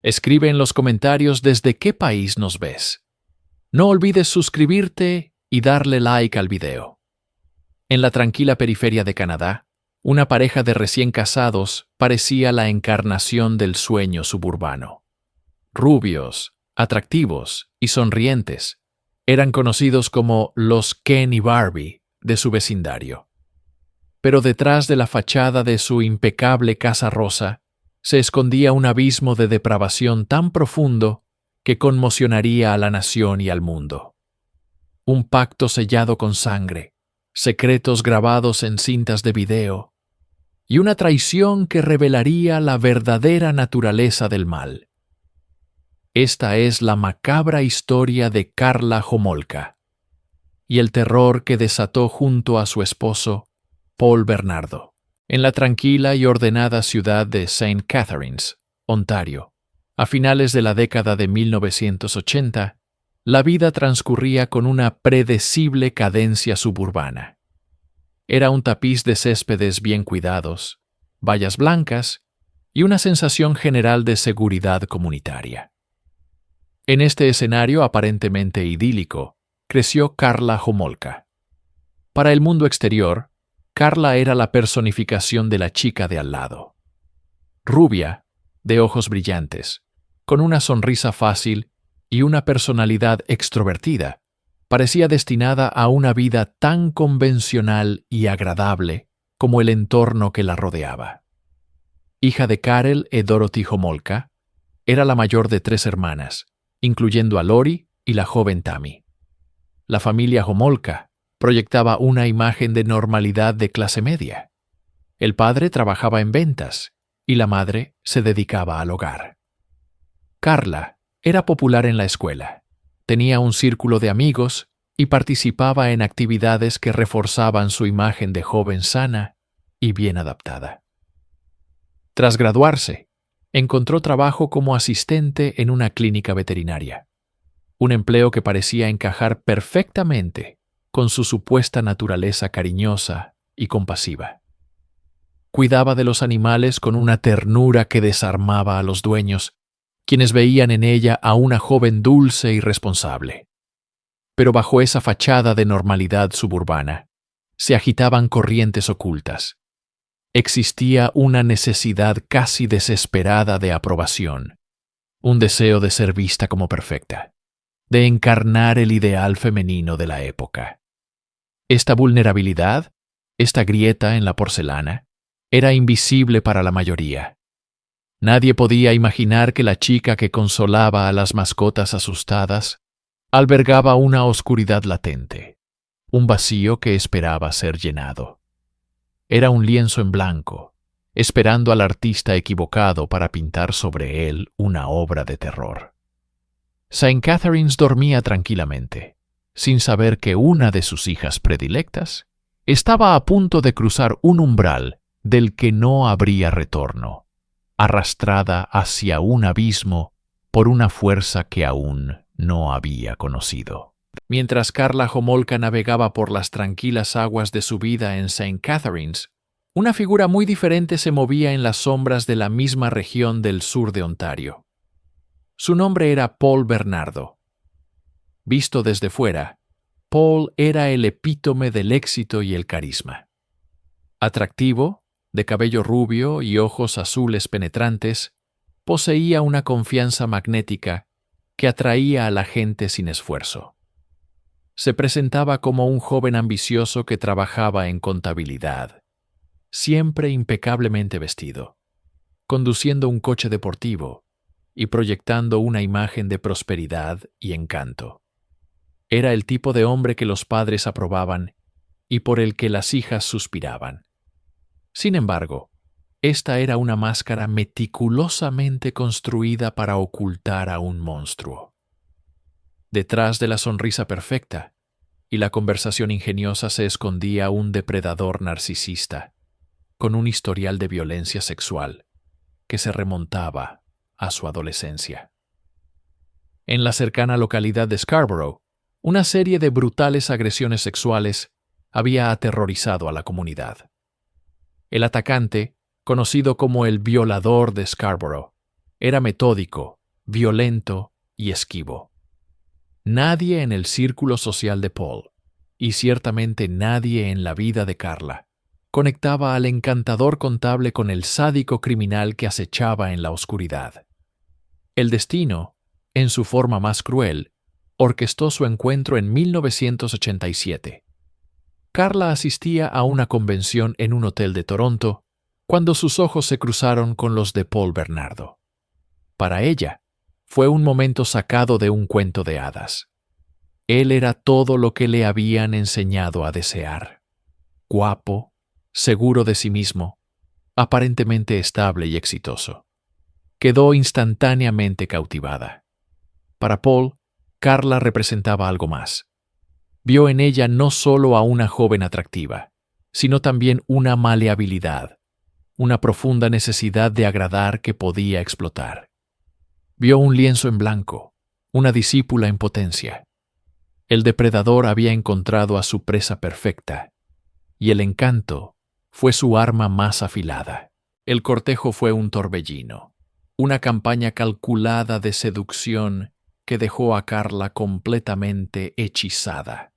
Escribe en los comentarios desde qué país nos ves. No olvides suscribirte y darle like al video. En la tranquila periferia de Canadá, una pareja de recién casados parecía la encarnación del sueño suburbano. Rubios, atractivos y sonrientes, eran conocidos como los Ken y Barbie de su vecindario. Pero detrás de la fachada de su impecable casa rosa se escondía un abismo de depravación tan profundo que conmocionaría a la nación y al mundo. Un pacto sellado con sangre, secretos grabados en cintas de video, y una traición que revelaría la verdadera naturaleza del mal. Esta es la macabra historia de Karla Homolka y el terror que desató junto a su esposo, Paul Bernardo, en la tranquila y ordenada ciudad de St. Catharines, Ontario. A finales de la década de 1980, la vida transcurría con una predecible cadencia suburbana. Era un tapiz de céspedes bien cuidados, vallas blancas y una sensación general de seguridad comunitaria. En este escenario aparentemente idílico, creció Karla Homolka. Para el mundo exterior, Karla era la personificación de la chica de al lado. Rubia, de ojos brillantes, con una sonrisa fácil y una personalidad extrovertida, parecía destinada a una vida tan convencional y agradable como el entorno que la rodeaba. Hija de Karel y Dorothy Homolka, era la mayor de 3 hermanas, incluyendo a Lori y la joven Tammy. La familia Homolka proyectaba una imagen de normalidad de clase media. El padre trabajaba en ventas y la madre se dedicaba al hogar. Karla era popular en la escuela, tenía un círculo de amigos y participaba en actividades que reforzaban su imagen de joven sana y bien adaptada. Tras graduarse, encontró trabajo como asistente en una clínica veterinaria, un empleo que parecía encajar perfectamente con su supuesta naturaleza cariñosa y compasiva. Cuidaba de los animales con una ternura que desarmaba a los dueños, quienes veían en ella a una joven dulce y responsable. Pero bajo esa fachada de normalidad suburbana, se agitaban corrientes ocultas. Existía una necesidad casi desesperada de aprobación, un deseo de ser vista como perfecta, de encarnar el ideal femenino de la época. Esta vulnerabilidad, esta grieta en la porcelana, era invisible para la mayoría. Nadie podía imaginar que la chica que consolaba a las mascotas asustadas albergaba una oscuridad latente, un vacío que esperaba ser llenado. Era un lienzo en blanco, esperando al artista equivocado para pintar sobre él una obra de terror. St. Catharines dormía tranquilamente, sin saber que una de sus hijas predilectas estaba a punto de cruzar un umbral del que no habría retorno, arrastrada hacia un abismo por una fuerza que aún no había conocido. Mientras Karla Homolka navegaba por las tranquilas aguas de su vida en St. Catharines, una figura muy diferente se movía en las sombras de la misma región del sur de Ontario. Su nombre era Paul Bernardo. Visto desde fuera, Paul era el epítome del éxito y el carisma. Atractivo, de cabello rubio y ojos azules penetrantes, poseía una confianza magnética que atraía a la gente sin esfuerzo. Se presentaba como un joven ambicioso que trabajaba en contabilidad, siempre impecablemente vestido, conduciendo un coche deportivo y proyectando una imagen de prosperidad y encanto. Era el tipo de hombre que los padres aprobaban y por el que las hijas suspiraban. Sin embargo, esta era una máscara meticulosamente construida para ocultar a un monstruo. Detrás de la sonrisa perfecta y la conversación ingeniosa se escondía un depredador narcisista, con un historial de violencia sexual que se remontaba a su adolescencia. En la cercana localidad de Scarborough, una serie de brutales agresiones sexuales había aterrorizado a la comunidad. El atacante, conocido como el violador de Scarborough, era metódico violento y esquivo. Nadie en el círculo social de Paul, y ciertamente nadie en la vida de Carla, conectaba al encantador contable con el sádico criminal que acechaba en la oscuridad. El destino, en su forma más cruel, orquestó su encuentro en 1987. Carla asistía a una convención en un hotel de Toronto cuando sus ojos se cruzaron con los de Paul Bernardo. Para ella, fue un momento sacado de un cuento de hadas. Él era todo lo que le habían enseñado a desear. Guapo, seguro de sí mismo, aparentemente estable y exitoso. Quedó instantáneamente cautivada. Para Paul, Carla representaba algo más. Vio en ella no solo a una joven atractiva, sino también una maleabilidad, una profunda necesidad de agradar que podía explotar. Vio un lienzo en blanco, una discípula en potencia. El depredador había encontrado a su presa perfecta, y el encanto fue su arma más afilada. El cortejo fue un torbellino, una campaña calculada de seducción que dejó a Carla completamente hechizada,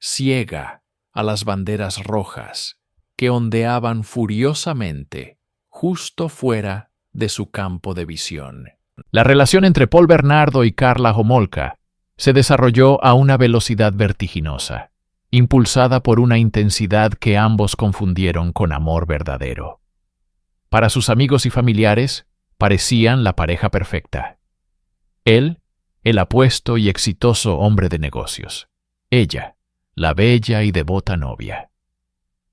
ciega a las banderas rojas que ondeaban furiosamente justo fuera de su campo de visión. La relación entre Paul Bernardo y Carla Homolka se desarrolló a una velocidad vertiginosa, impulsada por una intensidad que ambos confundieron con amor verdadero. Para sus amigos y familiares, parecían la pareja perfecta. Él, el apuesto y exitoso hombre de negocios. Ella, la bella y devota novia.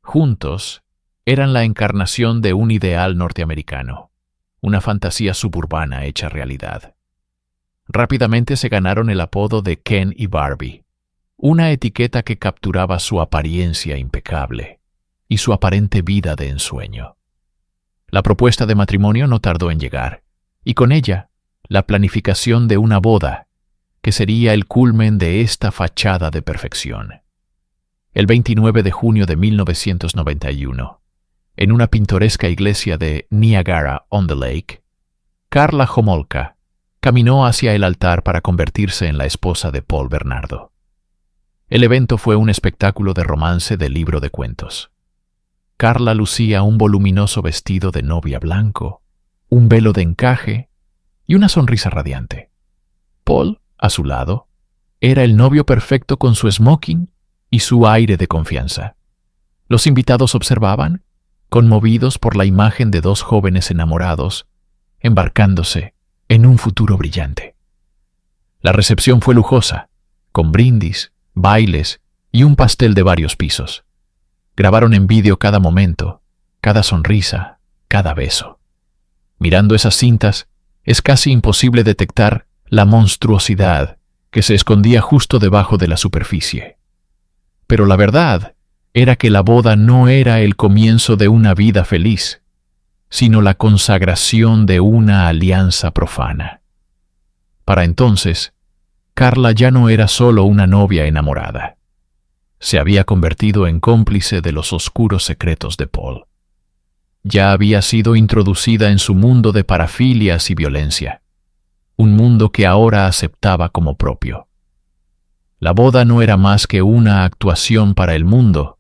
Juntos, eran la encarnación de un ideal norteamericano, una fantasía suburbana hecha realidad. Rápidamente se ganaron el apodo de Ken y Barbie, una etiqueta que capturaba su apariencia impecable y su aparente vida de ensueño. La propuesta de matrimonio no tardó en llegar, y con ella, la planificación de una boda, que sería el culmen de esta fachada de perfección. El 29 de junio de 1991, en una pintoresca iglesia de Niagara-on-the-Lake, Carla Homolka caminó hacia el altar para convertirse en la esposa de Paul Bernardo. El evento fue un espectáculo de romance de libro de cuentos. Carla lucía un voluminoso vestido de novia blanco, un velo de encaje y una sonrisa radiante. Paul, a su lado, era el novio perfecto con su smoking y su aire de confianza. Los invitados observaban, conmovidos por la imagen de dos jóvenes enamorados, embarcándose en un futuro brillante. La recepción fue lujosa, con brindis, bailes y un pastel de varios pisos. Grabaron en vídeo cada momento, cada sonrisa, cada beso. Mirando esas cintas, es casi imposible detectar la monstruosidad que se escondía justo debajo de la superficie. Pero la verdad era que la boda no era el comienzo de una vida feliz, sino la consagración de una alianza profana. Para entonces, Carla ya no era solo una novia enamorada. Se había convertido en cómplice de los oscuros secretos de Paul. Ya había sido introducida en su mundo de parafilias y violencia, un mundo que ahora aceptaba como propio. La boda no era más que una actuación para el mundo,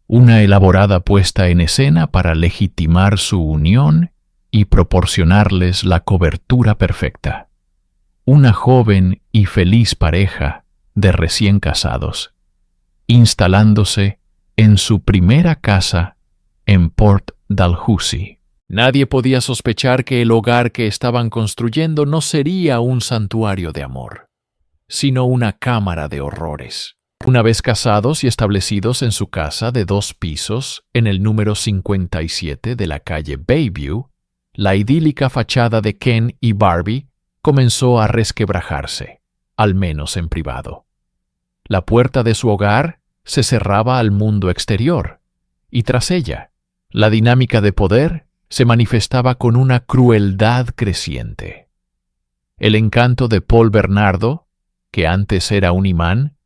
una elaborada puesta en escena para legitimar su unión y proporcionarles la cobertura perfecta. Una joven y feliz pareja de recién casados, instalándose en su primera casa en Port Dalhousie. Nadie podía sospechar que el hogar que estaban construyendo no sería un santuario de amor, sino una cámara de horrores. Una vez casados y establecidos en su casa de 2 pisos en el número 57 de la calle Bayview, la idílica fachada de Ken y Barbie comenzó a resquebrajarse, al menos en privado. La puerta de su hogar se cerraba al mundo exterior, y tras ella, la dinámica de poder se manifestaba con una crueldad creciente. El encanto de Paul Bernardo, que antes era un imán,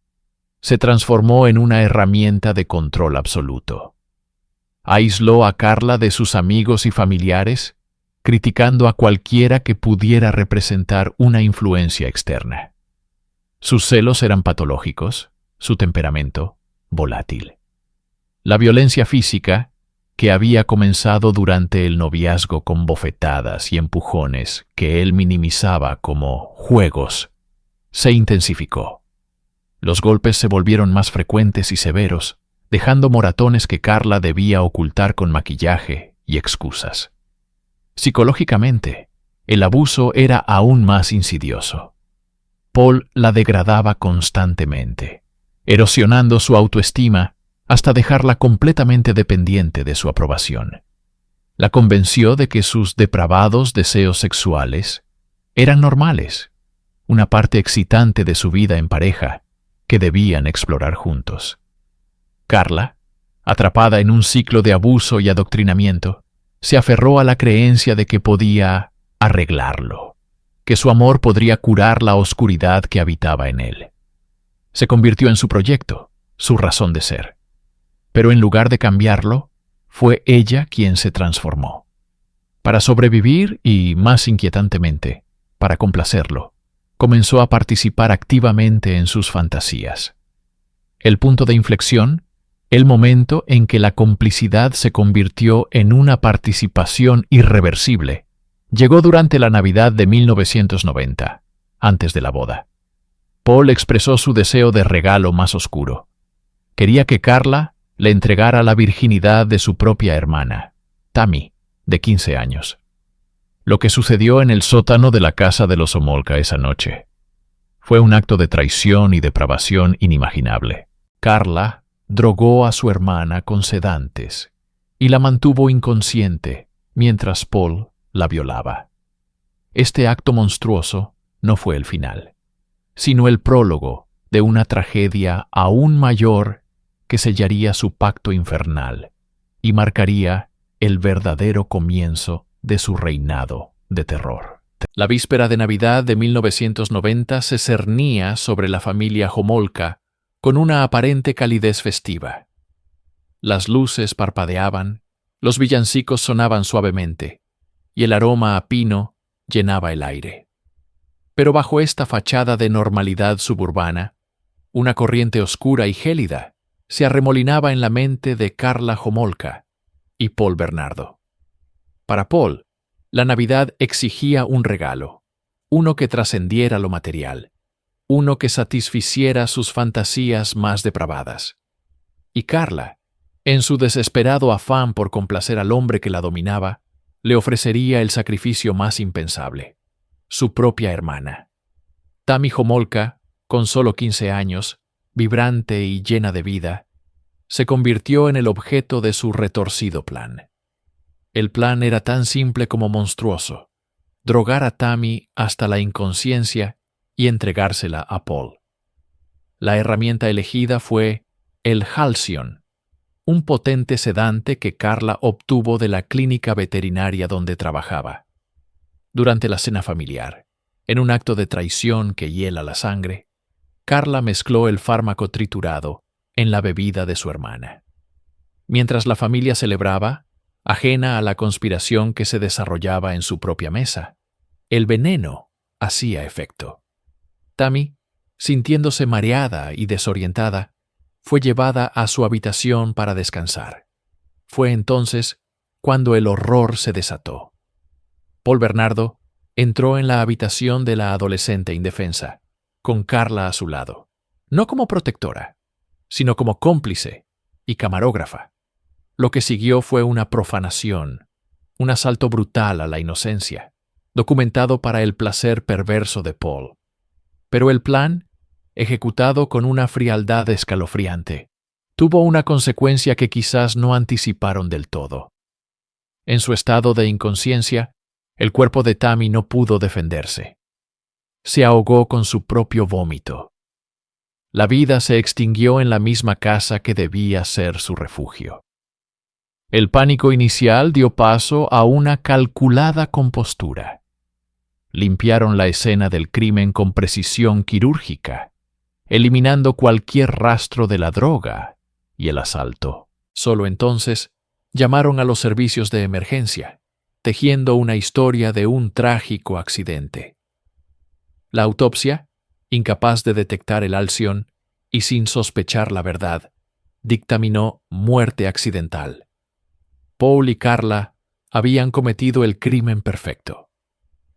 se transformó en una herramienta de control absoluto. Aisló a Carla de sus amigos y familiares criticando a cualquiera que pudiera representar una influencia externa. Sus celos eran patológicos, su temperamento volátil. La violencia física, que había comenzado durante el noviazgo con bofetadas y empujones que él minimizaba como juegos, se intensificó. Los golpes se volvieron más frecuentes y severos, dejando moratones que Carla debía ocultar con maquillaje y excusas. Psicológicamente, el abuso era aún más insidioso. Paul la degradaba constantemente, erosionando su autoestima hasta dejarla completamente dependiente de su aprobación. La convenció de que sus depravados deseos sexuales eran normales, una parte excitante de su vida en pareja que debían explorar juntos. Carla, atrapada en un ciclo de abuso y adoctrinamiento, se aferró a la creencia de que podía arreglarlo, que su amor podría curar la oscuridad que habitaba en él. Se convirtió en su proyecto, su razón de ser. Pero en lugar de cambiarlo, fue ella quien se transformó. Para sobrevivir y, más inquietantemente, para complacerlo, comenzó a participar activamente en sus fantasías. El punto de inflexión, el momento en que la complicidad se convirtió en una participación irreversible, llegó durante la Navidad de 1990, antes de la boda. Paul expresó su deseo de regalo más oscuro. Quería que Carla le entregara la virginidad de su propia hermana, Tammy, de 15 años. Lo que sucedió en el sótano de la casa de los Homolka esa noche fue un acto de traición y depravación inimaginable. Carla drogó a su hermana con sedantes y la mantuvo inconsciente mientras Paul la violaba. Este acto monstruoso no fue el final, sino el prólogo de una tragedia aún mayor que sellaría su pacto infernal y marcaría el verdadero comienzo de su reinado de terror. La víspera de Navidad de 1990 se cernía sobre la familia Homolka con una aparente calidez festiva. Las luces parpadeaban, los villancicos sonaban suavemente, y el aroma a pino llenaba el aire. Pero bajo esta fachada de normalidad suburbana, una corriente oscura y gélida se arremolinaba en la mente de Carla Homolka y Paul Bernardo. Para Paul, la Navidad exigía un regalo, uno que trascendiera lo material, uno que satisficiera sus fantasías más depravadas. Y Carla, en su desesperado afán por complacer al hombre que la dominaba, le ofrecería el sacrificio más impensable, su propia hermana. Tammy Homolka, con solo 15 años, vibrante y llena de vida, se convirtió en el objeto de su retorcido plan. El plan era tan simple como monstruoso: drogar a Tammy hasta la inconsciencia y entregársela a Paul. La herramienta elegida fue el Halcyon, un potente sedante que Carla obtuvo de la clínica veterinaria donde trabajaba. Durante la cena familiar, en un acto de traición que hiela la sangre, Carla mezcló el fármaco triturado en la bebida de su hermana. Mientras la familia celebraba, ajena a la conspiración que se desarrollaba en su propia mesa, el veneno hacía efecto. Tammy, sintiéndose mareada y desorientada, fue llevada a su habitación para descansar. Fue entonces cuando el horror se desató. Paul Bernardo entró en la habitación de la adolescente indefensa, con Carla a su lado, no como protectora, sino como cómplice y camarógrafa. Lo que siguió fue una profanación, un asalto brutal a la inocencia, documentado para el placer perverso de Paul. Pero el plan, ejecutado con una frialdad escalofriante, tuvo una consecuencia que quizás no anticiparon del todo. En su estado de inconsciencia, el cuerpo de Tammy no pudo defenderse. Se ahogó con su propio vómito. La vida se extinguió en la misma casa que debía ser su refugio. El pánico inicial dio paso a una calculada compostura. Limpiaron la escena del crimen con precisión quirúrgica, eliminando cualquier rastro de la droga y el asalto. Solo entonces llamaron a los servicios de emergencia, tejiendo una historia de un trágico accidente. La autopsia, incapaz de detectar el Alcyon y sin sospechar la verdad, dictaminó muerte accidental. Paul y Carla habían cometido el crimen perfecto.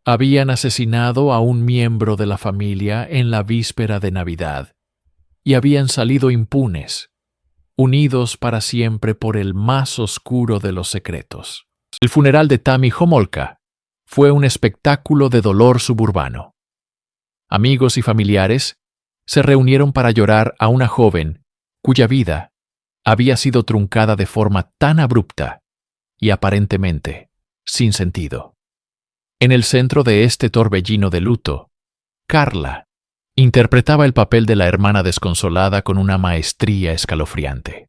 Habían asesinado a un miembro de la familia en la víspera de Navidad y habían salido impunes, unidos para siempre por el más oscuro de los secretos. El funeral de Tammy Homolka fue un espectáculo de dolor suburbano. Amigos y familiares se reunieron para llorar a una joven cuya vida había sido truncada de forma tan abrupta y aparentemente sin sentido. En el centro de este torbellino de luto, Carla interpretaba el papel de la hermana desconsolada con una maestría escalofriante.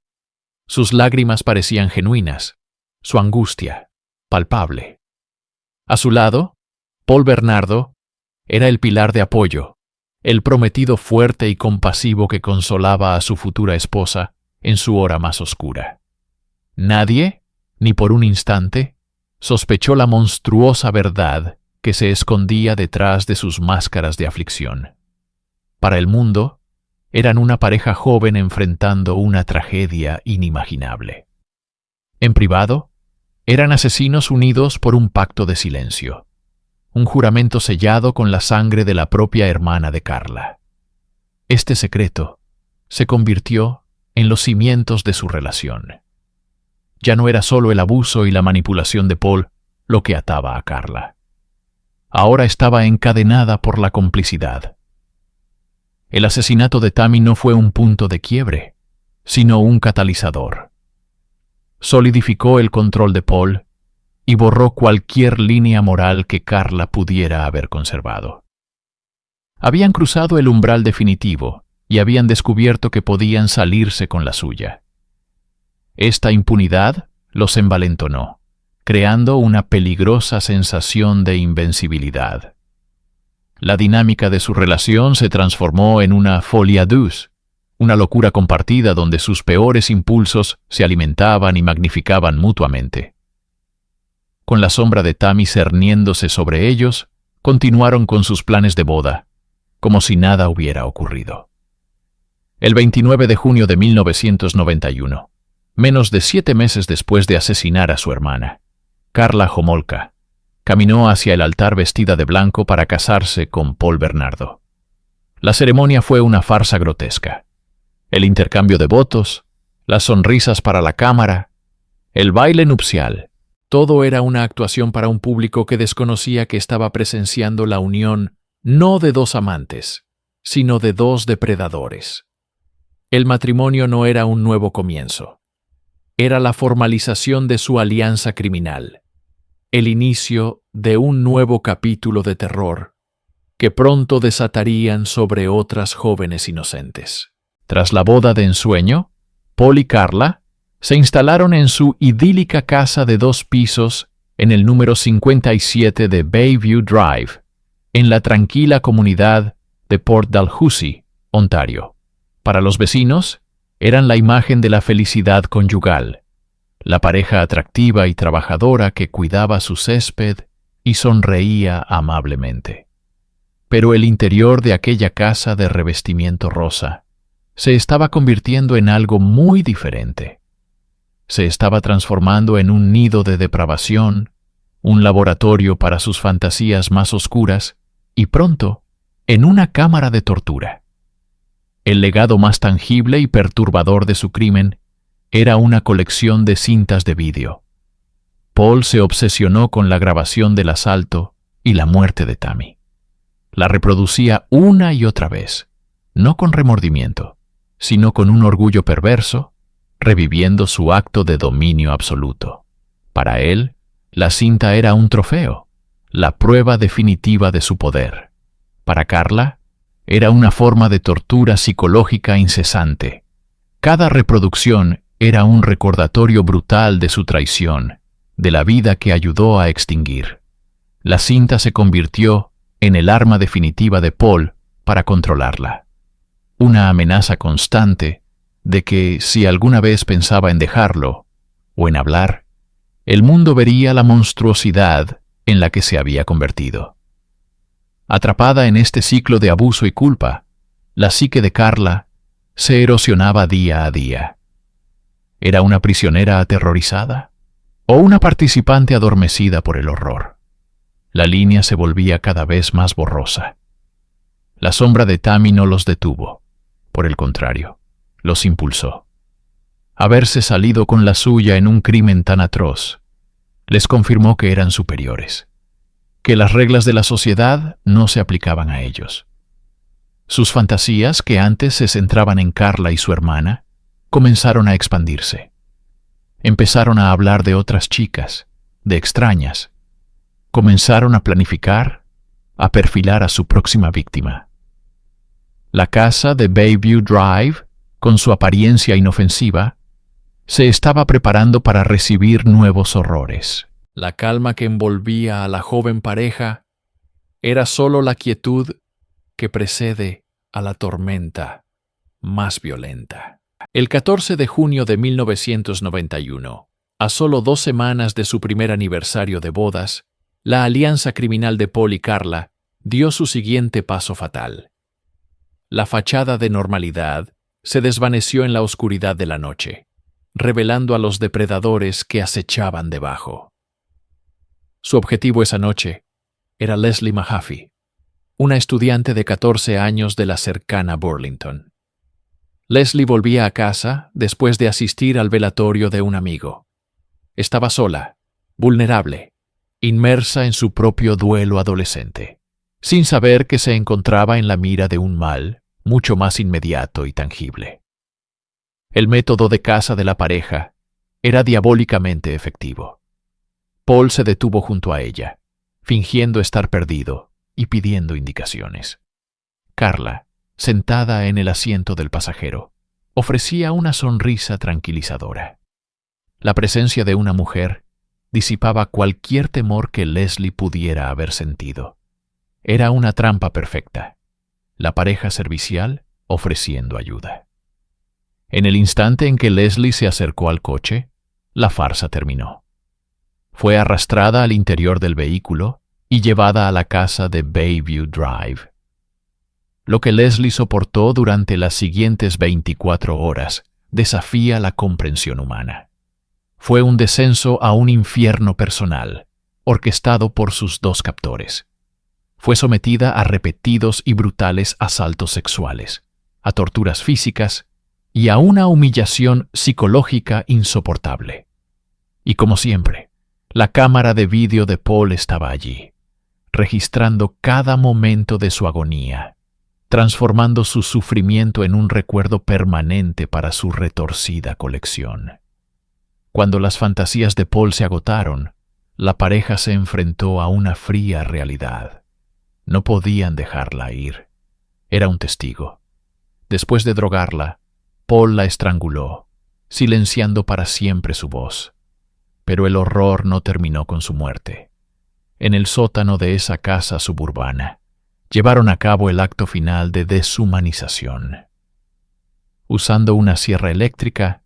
Sus lágrimas parecían genuinas, su angustia palpable. A su lado, Paul Bernardo era el pilar de apoyo, el prometido fuerte y compasivo que consolaba a su futura esposa en su hora más oscura. Nadie, ni por un instante, sospechó la monstruosa verdad que se escondía detrás de sus máscaras de aflicción. Para el mundo, eran una pareja joven enfrentando una tragedia inimaginable. En privado, eran asesinos unidos por un pacto de silencio, un juramento sellado con la sangre de la propia hermana de Carla. Este secreto se convirtió en los cimientos de su relación. Ya no era solo el abuso y la manipulación de Paul lo que ataba a Carla. Ahora estaba encadenada por la complicidad. El asesinato de Tammy no fue un punto de quiebre, sino un catalizador. Solidificó el control de Paul y borró cualquier línea moral que Carla pudiera haber conservado. Habían cruzado el umbral definitivo y habían descubierto que podían salirse con la suya. Esta impunidad los envalentonó, creando una peligrosa sensación de invencibilidad. La dinámica de su relación se transformó en una folie à deux, una locura compartida donde sus peores impulsos se alimentaban y magnificaban mutuamente. Con la sombra de Tammy cerniéndose sobre ellos, continuaron con sus planes de boda, como si nada hubiera ocurrido. El 29 de junio de 1991, menos de 7 meses después de asesinar a su hermana, Carla Homolka caminó hacia el altar vestida de blanco para casarse con Paul Bernardo. La ceremonia fue una farsa grotesca. El intercambio de votos, las sonrisas para la cámara, el baile nupcial, todo era una actuación para un público que desconocía que estaba presenciando la unión no de 2 amantes, sino de 2 depredadores. El matrimonio no era un nuevo comienzo. Era la formalización de su alianza criminal, el inicio de un nuevo capítulo de terror que pronto desatarían sobre otras jóvenes inocentes. Tras la boda de ensueño, Paul y Carla se instalaron en su idílica casa de 2 pisos en el número 57 de Bayview Drive, en la tranquila comunidad de Port Dalhousie, Ontario. Para los vecinos, eran la imagen de la felicidad conyugal, la pareja atractiva y trabajadora que cuidaba su césped y sonreía amablemente. Pero el interior de aquella casa de revestimiento rosa se estaba convirtiendo en algo muy diferente. Se estaba transformando en un nido de depravación, un laboratorio para sus fantasías más oscuras y pronto en una cámara de tortura. El legado más tangible y perturbador de su crimen era una colección de cintas de vídeo. Paul se obsesionó con la grabación del asalto y la muerte de Tammy. La reproducía una y otra vez, no con remordimiento, sino con un orgullo perverso, reviviendo su acto de dominio absoluto. Para él, la cinta era un trofeo, la prueba definitiva de su poder. Para Carla, era una forma de tortura psicológica incesante. Cada reproducción era un recordatorio brutal de su traición, de la vida que ayudó a extinguir. La cinta se convirtió en el arma definitiva de Paul para controlarla. Una amenaza constante de que, si alguna vez pensaba en dejarlo o en hablar, el mundo vería la monstruosidad en la que se había convertido. Atrapada en este ciclo de abuso y culpa, la psique de Carla se erosionaba día a día. ¿Era una prisionera aterrorizada o una participante adormecida por el horror? La línea se volvía cada vez más borrosa. La sombra de Tammy no los detuvo. Por el contrario, los impulsó. Haberse salido con la suya en un crimen tan atroz les confirmó que eran superiores, que las reglas de la sociedad no se aplicaban a ellos. Sus fantasías, que antes se centraban en Carla y su hermana, comenzaron a expandirse. Empezaron a hablar de otras chicas, de extrañas. Comenzaron a planificar, a perfilar a su próxima víctima. La casa de Bayview Drive, con su apariencia inofensiva, se estaba preparando para recibir nuevos horrores. La calma que envolvía a la joven pareja era solo la quietud que precede a la tormenta más violenta. El 14 de junio de 1991, a solo 2 semanas de su primer aniversario de bodas, la alianza criminal de Paul y Carla dio su siguiente paso fatal. La fachada de normalidad se desvaneció en la oscuridad de la noche, revelando a los depredadores que acechaban debajo. Su objetivo esa noche era Leslie Mahaffey, una estudiante de 14 años de la cercana Burlington. Leslie volvía a casa después de asistir al velatorio de un amigo. Estaba sola, vulnerable, inmersa en su propio duelo adolescente, sin saber que se encontraba en la mira de un mal mucho más inmediato y tangible. El método de caza de la pareja era diabólicamente efectivo. Paul se detuvo junto a ella, fingiendo estar perdido y pidiendo indicaciones. Carla, sentada en el asiento del pasajero, ofrecía una sonrisa tranquilizadora. La presencia de una mujer disipaba cualquier temor que Leslie pudiera haber sentido. Era una trampa perfecta. La pareja servicial ofreciendo ayuda. En el instante en que Leslie se acercó al coche, la farsa terminó. Fue arrastrada al interior del vehículo y llevada a la casa de Bayview Drive. Lo que Leslie soportó durante las siguientes 24 horas desafía la comprensión humana. Fue un descenso a un infierno personal, orquestado por sus 2 captores. Fue sometida a repetidos y brutales asaltos sexuales, a torturas físicas y a una humillación psicológica insoportable. Y como siempre, la cámara de vídeo de Paul estaba allí, registrando cada momento de su agonía, transformando su sufrimiento en un recuerdo permanente para su retorcida colección. Cuando las fantasías de Paul se agotaron, la pareja se enfrentó a una fría realidad. No podían dejarla ir. Era un testigo. Después de drogarla, Paul la estranguló, silenciando para siempre su voz. Pero el horror no terminó con su muerte. En el sótano de esa casa suburbana, llevaron a cabo el acto final de deshumanización. Usando una sierra eléctrica,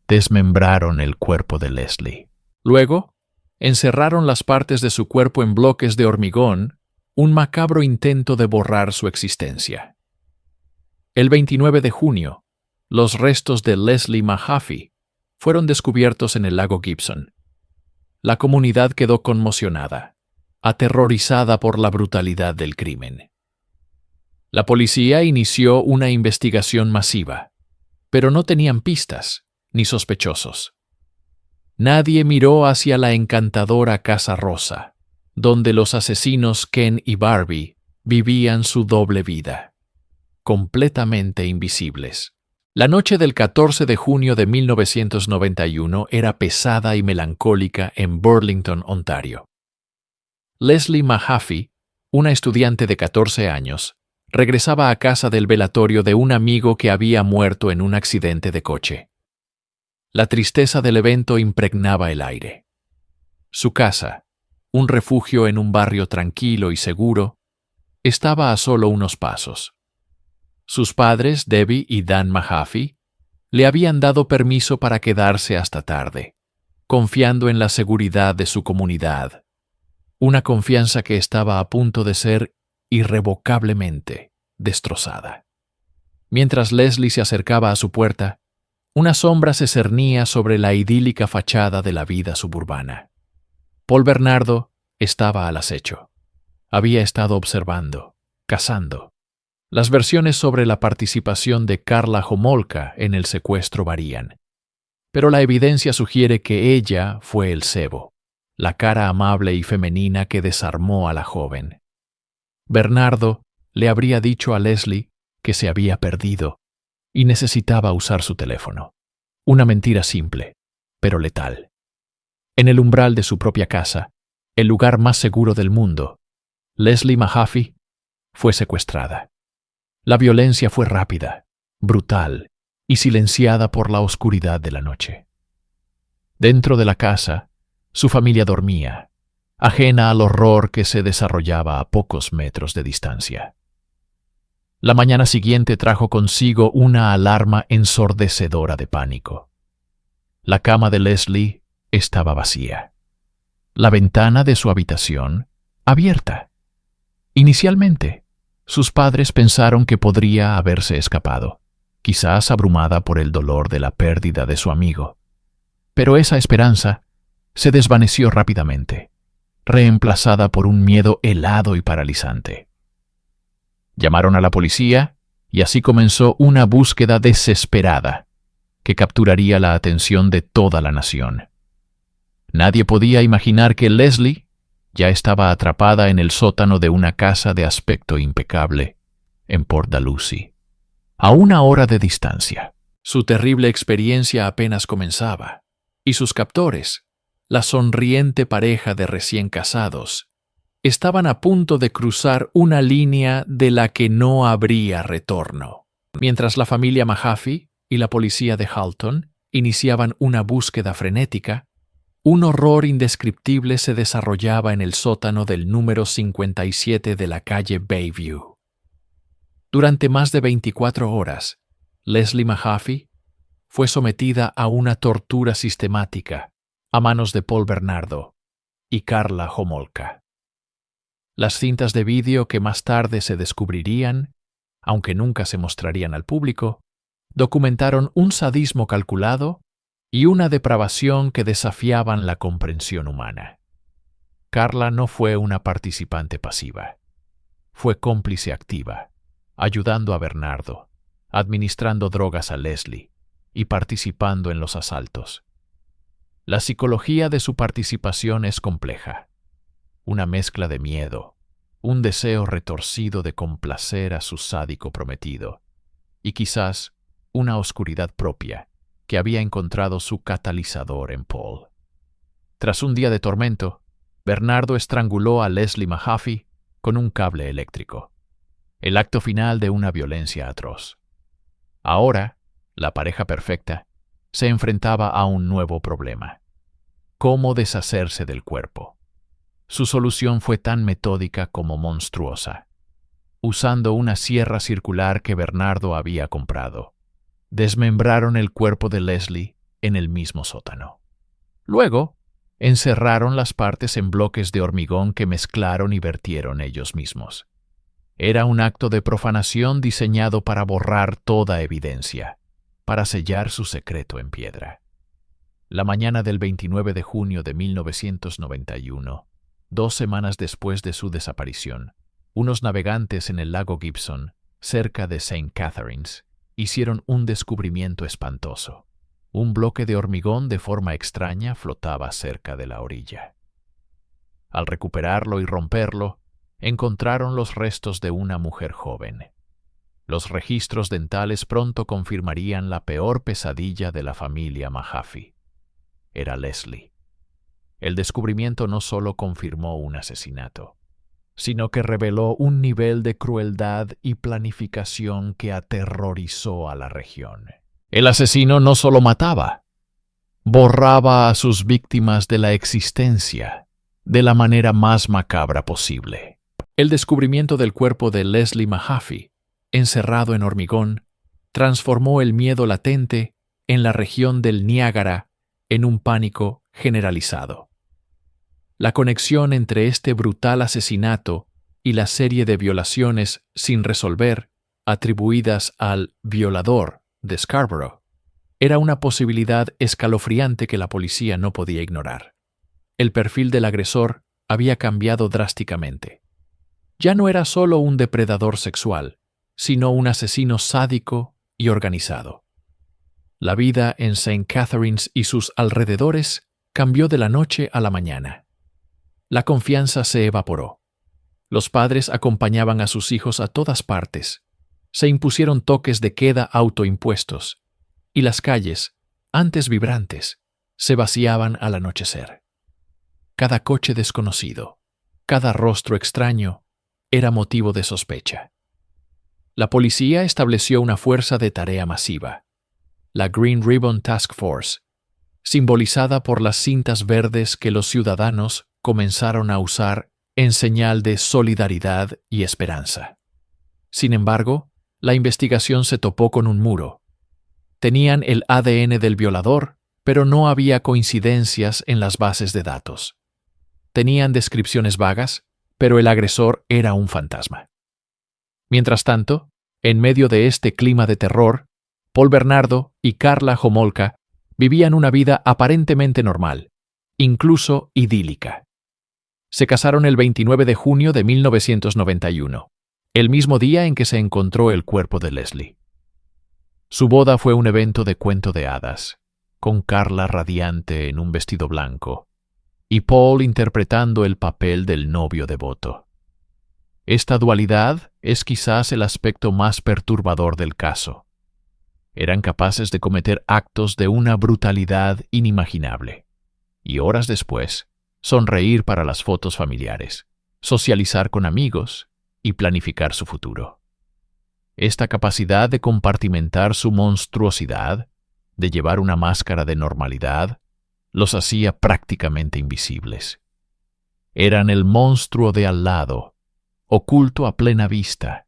desmembraron el cuerpo de Leslie. Luego, encerraron las partes de su cuerpo en bloques de hormigón, un macabro intento de borrar su existencia. El 29 de junio, los restos de Leslie Mahaffey fueron descubiertos en el lago Gibson. La comunidad quedó conmocionada, aterrorizada por la brutalidad del crimen. La policía inició una investigación masiva, pero no tenían pistas ni sospechosos. Nadie miró hacia la encantadora Casa Rosa, donde los asesinos Ken y Barbie vivían su doble vida, completamente invisibles. La noche del 14 de junio de 1991 era pesada y melancólica en Burlington, Ontario. Leslie Mahaffey, una estudiante de 14 años, regresaba a casa del velatorio de un amigo que había muerto en un accidente de coche. La tristeza del evento impregnaba el aire. Su casa, un refugio en un barrio tranquilo y seguro, estaba a solo unos pasos. Sus padres, Debbie y Dan Mahaffey, le habían dado permiso para quedarse hasta tarde, confiando en la seguridad de su comunidad. Una confianza que estaba a punto de ser irrevocablemente destrozada. Mientras Leslie se acercaba a su puerta, una sombra se cernía sobre la idílica fachada de la vida suburbana. Paul Bernardo estaba al acecho. Había estado observando, cazando. Las versiones sobre la participación de Karla Homolka en el secuestro varían, pero la evidencia sugiere que ella fue el cebo, la cara amable y femenina que desarmó a la joven. Bernardo le habría dicho a Leslie que se había perdido y necesitaba usar su teléfono. Una mentira simple, pero letal. En el umbral de su propia casa, el lugar más seguro del mundo, Leslie Mahaffey fue secuestrada. La violencia fue rápida, brutal y silenciada por la oscuridad de la noche. Dentro de la casa, su familia dormía, ajena al horror que se desarrollaba a pocos metros de distancia. La mañana siguiente trajo consigo una alarma ensordecedora de pánico. La cama de Leslie estaba vacía. La ventana de su habitación abierta. Inicialmente, sus padres pensaron que podría haberse escapado, quizás abrumada por el dolor de la pérdida de su amigo. Pero esa esperanza se desvaneció rápidamente, reemplazada por un miedo helado y paralizante. Llamaron a la policía y así comenzó una búsqueda desesperada que capturaría la atención de toda la nación. Nadie podía imaginar que Leslie ya estaba atrapada en el sótano de una casa de aspecto impecable en Port Dalhousie, a 1 hora de distancia. Su terrible experiencia apenas comenzaba, y sus captores, la sonriente pareja de recién casados, estaban a punto de cruzar una línea de la que no habría retorno. Mientras la familia Mahaffey y la policía de Halton iniciaban una búsqueda frenética, un horror indescriptible se desarrollaba en el sótano del número 57 de la calle Bayview. Durante más de 24 horas, Leslie Mahaffey fue sometida a una tortura sistemática a manos de Paul Bernardo y Karla Homolka. Las cintas de vídeo que más tarde se descubrirían, aunque nunca se mostrarían al público, documentaron un sadismo calculado y una depravación que desafiaban la comprensión humana. Karla no fue una participante pasiva. Fue cómplice activa, ayudando a Bernardo, administrando drogas a Leslie y participando en los asaltos. La psicología de su participación es compleja. Una mezcla de miedo, un deseo retorcido de complacer a su sádico prometido, y quizás una oscuridad propia que había encontrado su catalizador en Paul. Tras un día de tormento, Bernardo estranguló a Leslie Mahaffey con un cable eléctrico, el acto final de una violencia atroz. Ahora, la pareja perfecta se enfrentaba a un nuevo problema: cómo deshacerse del cuerpo. Su solución fue tan metódica como monstruosa. Usando una sierra circular que Bernardo había comprado, desmembraron el cuerpo de Leslie en el mismo sótano. Luego, encerraron las partes en bloques de hormigón que mezclaron y vertieron ellos mismos. Era un acto de profanación diseñado para borrar toda evidencia, para sellar su secreto en piedra. La mañana del 29 de junio de 1991, 2 semanas después de su desaparición, unos navegantes en el lago Gibson, cerca de St. Catharines, hicieron un descubrimiento espantoso. Un bloque de hormigón de forma extraña flotaba cerca de la orilla. Al recuperarlo y romperlo, encontraron los restos de una mujer joven. Los registros dentales pronto confirmarían la peor pesadilla de la familia Mahaffey. Era Leslie. El descubrimiento no solo confirmó un asesinato, sino que reveló un nivel de crueldad y planificación que aterrorizó a la región. El asesino no solo mataba, borraba a sus víctimas de la existencia de la manera más macabra posible. El descubrimiento del cuerpo de Leslie Mahaffey, encerrado en hormigón, transformó el miedo latente en la región del Niágara en un pánico generalizado. La conexión entre este brutal asesinato y la serie de violaciones sin resolver atribuidas al violador de Scarborough era una posibilidad escalofriante que la policía no podía ignorar. El perfil del agresor había cambiado drásticamente. Ya no era solo un depredador sexual, sino un asesino sádico y organizado. La vida en St. Catharines y sus alrededores cambió de la noche a la mañana. La confianza se evaporó. Los padres acompañaban a sus hijos a todas partes. Se impusieron toques de queda autoimpuestos, y las calles, antes vibrantes, se vaciaban al anochecer. Cada coche desconocido, cada rostro extraño, era motivo de sospecha. La policía estableció una fuerza de tarea masiva, la Green Ribbon Task Force, simbolizada por las cintas verdes que los ciudadanos comenzaron a usar en señal de solidaridad y esperanza. Sin embargo, la investigación se topó con un muro. Tenían el ADN del violador, pero no había coincidencias en las bases de datos. Tenían descripciones vagas, pero el agresor era un fantasma. Mientras tanto, en medio de este clima de terror, Paul Bernardo y Karla Homolka vivían una vida aparentemente normal, incluso idílica. Se casaron el 29 de junio de 1991, el mismo día en que se encontró el cuerpo de Leslie. Su boda fue un evento de cuento de hadas, con Karla radiante en un vestido blanco y Paul interpretando el papel del novio devoto. Esta dualidad es quizás el aspecto más perturbador del caso. Eran capaces de cometer actos de una brutalidad inimaginable, y horas después, sonreír para las fotos familiares, socializar con amigos y planificar su futuro. Esta capacidad de compartimentar su monstruosidad, de llevar una máscara de normalidad, los hacía prácticamente invisibles. Eran el monstruo de al lado, oculto a plena vista,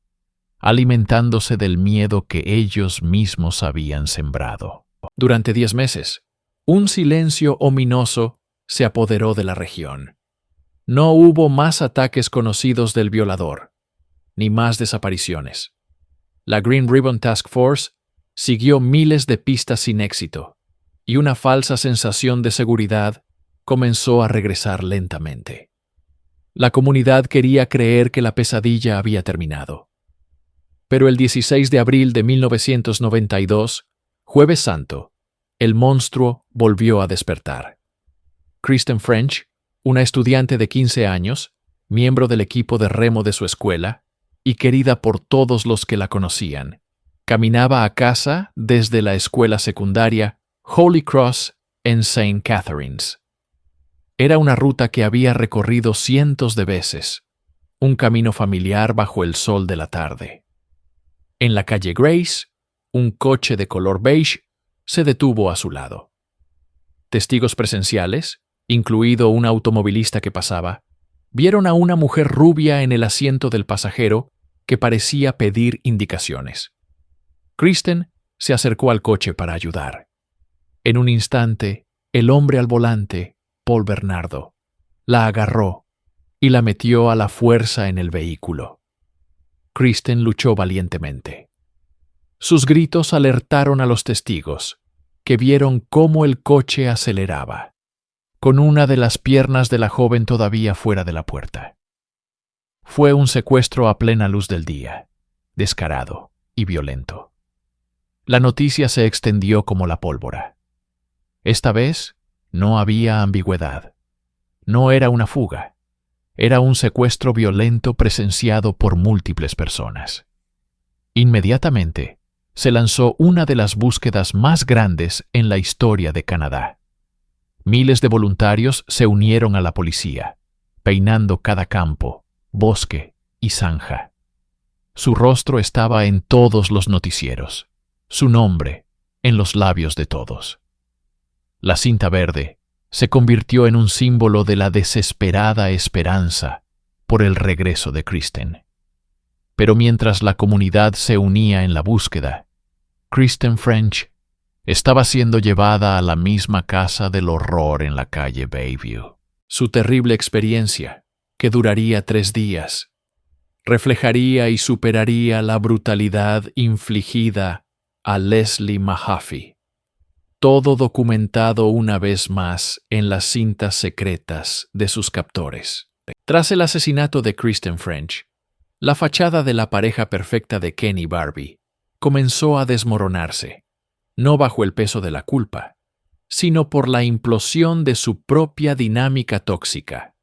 alimentándose del miedo que ellos mismos habían sembrado. Durante 10 meses, un silencio ominoso se apoderó de la región. No hubo más ataques conocidos del violador, ni más desapariciones. La Green Ribbon Task Force siguió miles de pistas sin éxito, y una falsa sensación de seguridad comenzó a regresar lentamente. La comunidad quería creer que la pesadilla había terminado. Pero el 16 de abril de 1992, Jueves Santo, el monstruo volvió a despertar. Kristen French, una estudiante de 15 años, miembro del equipo de remo de su escuela y querida por todos los que la conocían, caminaba a casa desde la escuela secundaria Holy Cross en St. Catharines. Era una ruta que había recorrido cientos de veces, un camino familiar bajo el sol de la tarde. En la calle Grace, un coche de color beige se detuvo a su lado. Testigos presenciales, incluido un automovilista que pasaba, vieron a una mujer rubia en el asiento del pasajero que parecía pedir indicaciones. Kristen se acercó al coche para ayudar. En un instante, el hombre al volante, Paul Bernardo, la agarró y la metió a la fuerza en el vehículo. Kristen luchó valientemente. Sus gritos alertaron a los testigos, que vieron cómo el coche aceleraba, con una de las piernas de la joven todavía fuera de la puerta. Fue un secuestro a plena luz del día, descarado y violento. La noticia se extendió como la pólvora. Esta vez no había ambigüedad. No era una fuga. Era un secuestro violento presenciado por múltiples personas. Inmediatamente, se lanzó una de las búsquedas más grandes en la historia de Canadá. Miles de voluntarios se unieron a la policía, peinando cada campo, bosque y zanja. Su rostro estaba en todos los noticieros, su nombre en los labios de todos. La cinta verde se convirtió en un símbolo de la desesperada esperanza por el regreso de Kristen. Pero mientras la comunidad se unía en la búsqueda, Kristen French estaba siendo llevada a la misma casa del horror en la calle Bayview. Su terrible experiencia, que duraría 3 días, reflejaría y superaría la brutalidad infligida a Leslie Mahaffey. Todo documentado una vez más en las cintas secretas de sus captores. Tras el asesinato de Kristen French, la fachada de la pareja perfecta de Ken y Barbie comenzó a desmoronarse, no bajo el peso de la culpa, sino por la implosión de su propia dinámica tóxica.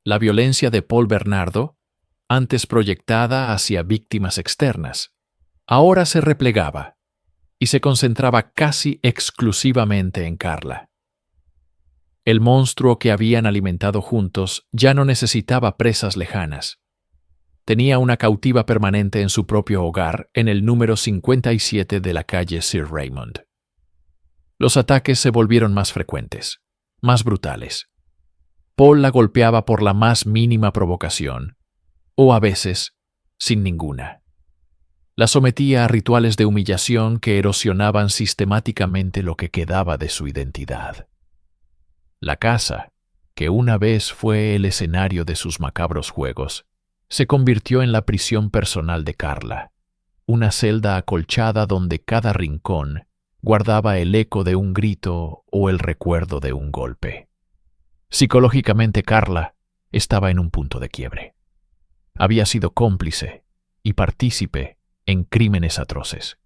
La violencia de Paul Bernardo, antes proyectada hacia víctimas externas, ahora se replegaba y se concentraba casi exclusivamente en Carla. El monstruo que habían alimentado juntos ya no necesitaba presas lejanas. Tenía una cautiva permanente en su propio hogar en el número 57 de la calle Sir Raymond. Los ataques se volvieron más frecuentes, más brutales. Paul la golpeaba por la más mínima provocación, o a veces, sin ninguna. La sometía a rituales de humillación que erosionaban sistemáticamente lo que quedaba de su identidad. La casa, que una vez fue el escenario de sus macabros juegos, se convirtió en la prisión personal de Carla, una celda acolchada donde cada rincón guardaba el eco de un grito o el recuerdo de un golpe. Psicológicamente, Carla estaba en un punto de quiebre. Había sido cómplice y partícipe en crímenes atroces.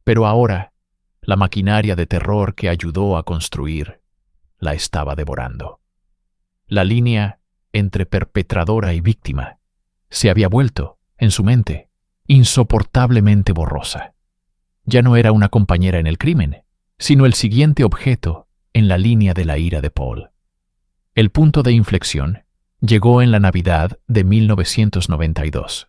Pero ahora, la maquinaria de terror que ayudó a construir la estaba devorando. La línea entre perpetradora y víctima se había vuelto, en su mente, insoportablemente borrosa. Ya no era una compañera en el crimen, sino el siguiente objeto en la línea de la ira de Paul. El punto de inflexión llegó en la Navidad de 1992.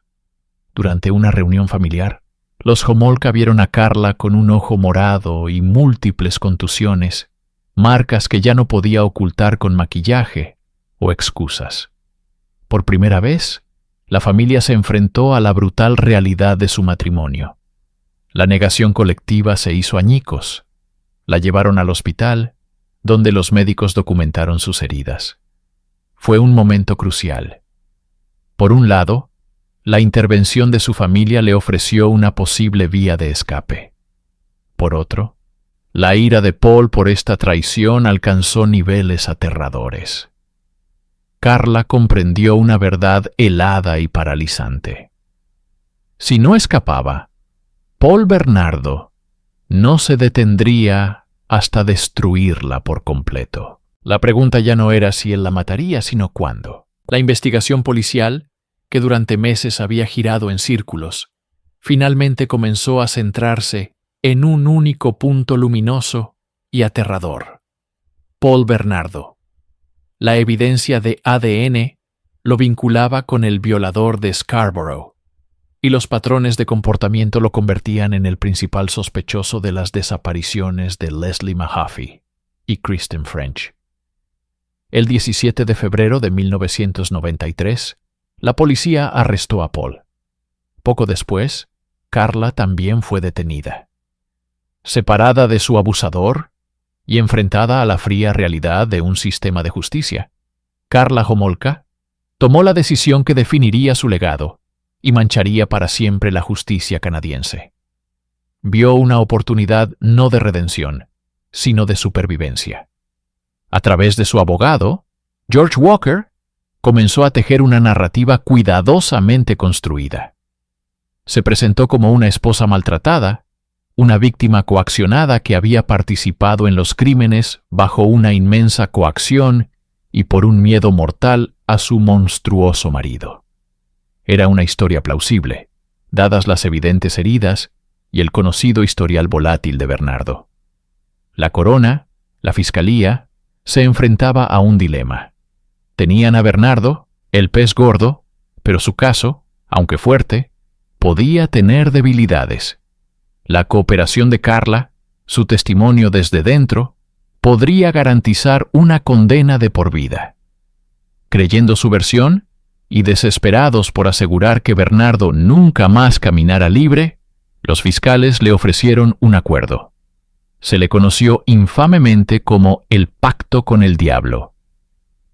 Durante una reunión familiar, los Homolka vieron a Carla con un ojo morado y múltiples contusiones, marcas que ya no podía ocultar con maquillaje o excusas. Por primera vez, la familia se enfrentó a la brutal realidad de su matrimonio. La negación colectiva se hizo añicos. La llevaron al hospital, donde los médicos documentaron sus heridas. Fue un momento crucial. Por un lado, la intervención de su familia le ofreció una posible vía de escape. Por otro, la ira de Paul por esta traición alcanzó niveles aterradores. Carla comprendió una verdad helada y paralizante. Si no escapaba, Paul Bernardo no se detendría hasta destruirla por completo. La pregunta ya no era si él la mataría, sino cuándo. La investigación policial, que durante meses había girado en círculos, finalmente comenzó a centrarse en un único punto luminoso y aterrador: Paul Bernardo. La evidencia de ADN lo vinculaba con el violador de Scarborough, y los patrones de comportamiento lo convertían en el principal sospechoso de las desapariciones de Leslie Mahaffey y Kristen French. El 17 de febrero de 1993, la policía arrestó a Paul. Poco después, Carla también fue detenida. Separada de su abusador y enfrentada a la fría realidad de un sistema de justicia, Carla Homolka tomó la decisión que definiría su legado y mancharía para siempre la justicia canadiense. Vio una oportunidad no de redención, sino de supervivencia. A través de su abogado, George Walker, comenzó a tejer una narrativa cuidadosamente construida. Se presentó como una esposa maltratada, una víctima coaccionada que había participado en los crímenes bajo una inmensa coacción y por un miedo mortal a su monstruoso marido. Era una historia plausible, dadas las evidentes heridas y el conocido historial volátil de Bernardo. La corona, la fiscalía, se enfrentaba a un dilema. Tenían a Bernardo, el pez gordo, pero su caso, aunque fuerte, podía tener debilidades. La cooperación de Carla, su testimonio desde dentro, podría garantizar una condena de por vida. Creyendo su versión, y desesperados por asegurar que Bernardo nunca más caminara libre, los fiscales le ofrecieron un acuerdo. Se le conoció infamemente como el pacto con el diablo.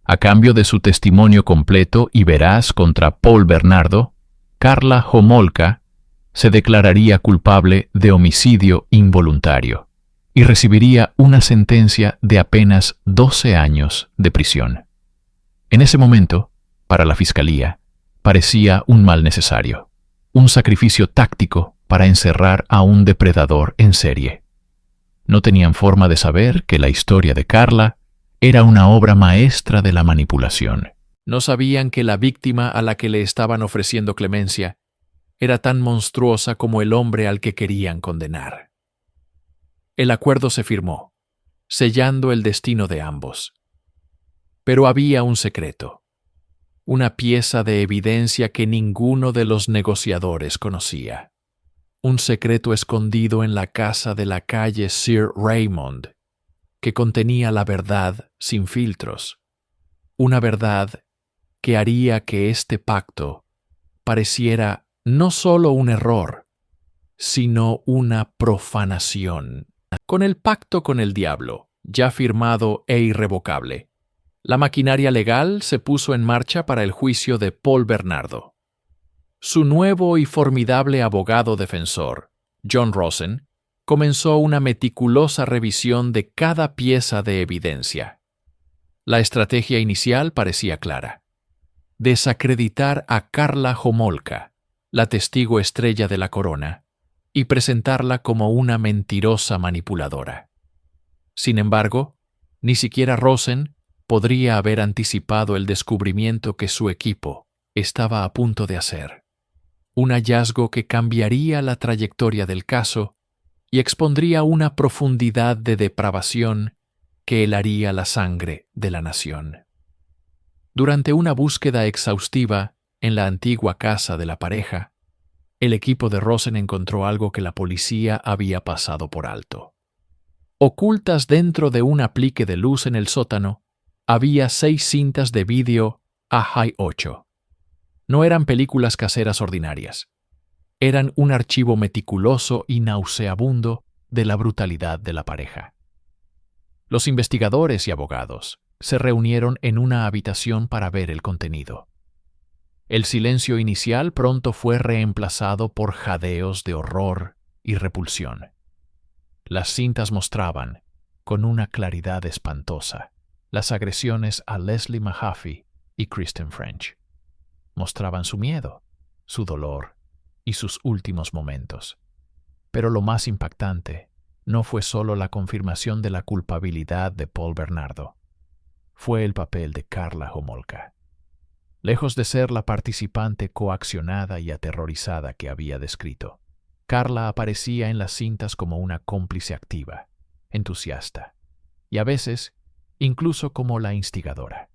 A cambio de su testimonio completo y veraz contra Paul Bernardo, Karla Homolka se declararía culpable de homicidio involuntario y recibiría una sentencia de apenas 12 años de prisión. En ese momento, para la fiscalía, parecía un mal necesario, un sacrificio táctico para encerrar a un depredador en serie. No tenían forma de saber que la historia de Karla era una obra maestra de la manipulación. No sabían que la víctima a la que le estaban ofreciendo clemencia era tan monstruosa como el hombre al que querían condenar. El acuerdo se firmó, sellando el destino de ambos. Pero había un secreto, una pieza de evidencia que ninguno de los negociadores conocía. Un secreto escondido en la casa de la calle Sir Raymond, que contenía la verdad sin filtros. Una verdad que haría que este pacto pareciera no solo un error, sino una profanación. Con el pacto con el diablo, ya firmado e irrevocable, la maquinaria legal se puso en marcha para el juicio de Paul Bernardo. Su nuevo y formidable abogado defensor, John Rosen, comenzó una meticulosa revisión de cada pieza de evidencia. La estrategia inicial parecía clara: desacreditar a Karla Homolka, la testigo estrella de la corona, y presentarla como una mentirosa manipuladora. Sin embargo, ni siquiera Rosen podría haber anticipado el descubrimiento que su equipo estaba a punto de hacer. Un hallazgo que cambiaría la trayectoria del caso y expondría una profundidad de depravación que helaría la sangre de la nación. Durante una búsqueda exhaustiva en la antigua casa de la pareja, el equipo de Rosen encontró algo que la policía había pasado por alto. Ocultas dentro de un aplique de luz en el sótano, había 6 cintas de vídeo AHI-8. No eran películas caseras ordinarias. Eran un archivo meticuloso y nauseabundo de la brutalidad de la pareja. Los investigadores y abogados se reunieron en una habitación para ver el contenido. El silencio inicial pronto fue reemplazado por jadeos de horror y repulsión. Las cintas mostraban, con una claridad espantosa, las agresiones a Leslie Mahaffey y Kristen French. Mostraban su miedo, su dolor y sus últimos momentos. Pero lo más impactante no fue solo la confirmación de la culpabilidad de Paul Bernardo. Fue el papel de Karla Homolka. Lejos de ser la participante coaccionada y aterrorizada que había descrito, Karla aparecía en las cintas como una cómplice activa, entusiasta, y a veces incluso como la instigadora.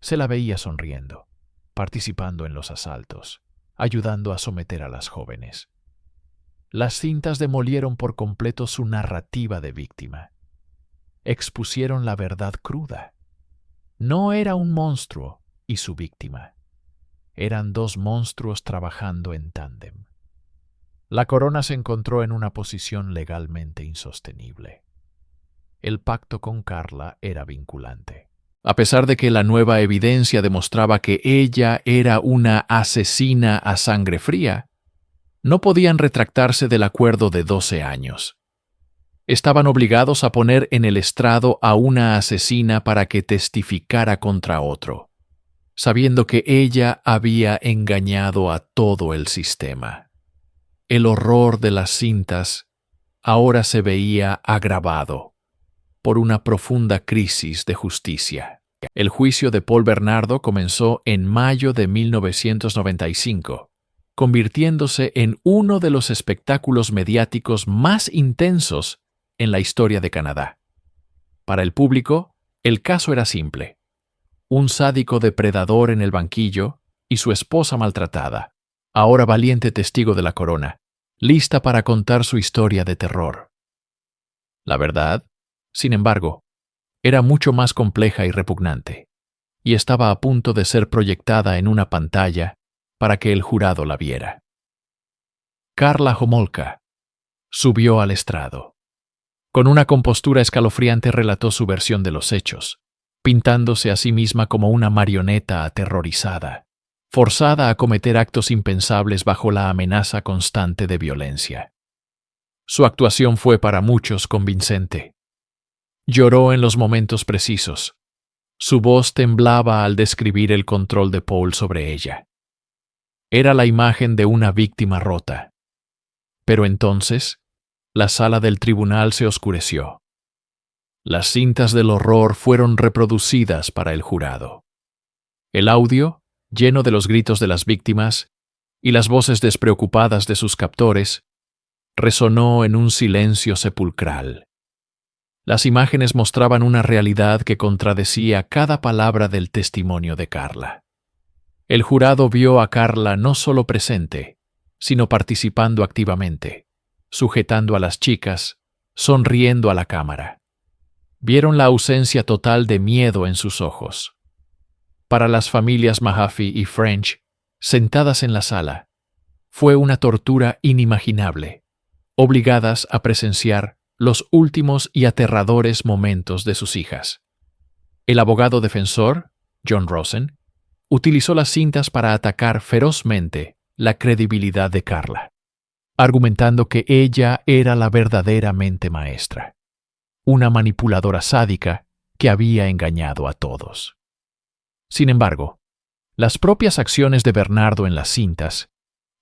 Se la veía sonriendo, participando en los asaltos, ayudando a someter a las jóvenes. Las cintas demolieron por completo su narrativa de víctima. Expusieron la verdad cruda. No era un monstruo y su víctima. Eran 2 monstruos trabajando en tándem. La corona se encontró en una posición legalmente insostenible. El pacto con Karla era vinculante. A pesar de que la nueva evidencia demostraba que ella era una asesina a sangre fría, no podían retractarse del acuerdo de 12 años. Estaban obligados a poner en el estrado a una asesina para que testificara contra otro, sabiendo que ella había engañado a todo el sistema. El horror de las cintas ahora se veía agravado por una profunda crisis de justicia. El juicio de Paul Bernardo comenzó en mayo de 1995, convirtiéndose en uno de los espectáculos mediáticos más intensos en la historia de Canadá. Para el público, el caso era simple: un sádico depredador en el banquillo y su esposa maltratada, ahora valiente testigo de la corona, lista para contar su historia de terror. La verdad, sin embargo, era mucho más compleja y repugnante, y estaba a punto de ser proyectada en una pantalla para que el jurado la viera. Karla Homolka subió al estrado. Con una compostura escalofriante relató su versión de los hechos, pintándose a sí misma como una marioneta aterrorizada, forzada a cometer actos impensables bajo la amenaza constante de violencia. Su actuación fue para muchos convincente. Lloró en los momentos precisos. Su voz temblaba al describir el control de Paul sobre ella. Era la imagen de una víctima rota. Pero entonces, la sala del tribunal se oscureció. Las cintas del horror fueron reproducidas para el jurado. El audio, lleno de los gritos de las víctimas y las voces despreocupadas de sus captores, resonó en un silencio sepulcral. Las imágenes mostraban una realidad que contradecía cada palabra del testimonio de Carla. El jurado vio a Carla no solo presente, sino participando activamente, sujetando a las chicas, sonriendo a la cámara. Vieron la ausencia total de miedo en sus ojos. Para las familias Mahaffey y French, sentadas en la sala, fue una tortura inimaginable, obligadas a presenciar los últimos y aterradores momentos de sus hijas. El abogado defensor, John Rosen, utilizó las cintas para atacar ferozmente la credibilidad de Carla, argumentando que ella era la verdadera mente maestra, una manipuladora sádica que había engañado a todos. Sin embargo, las propias acciones de Bernardo en las cintas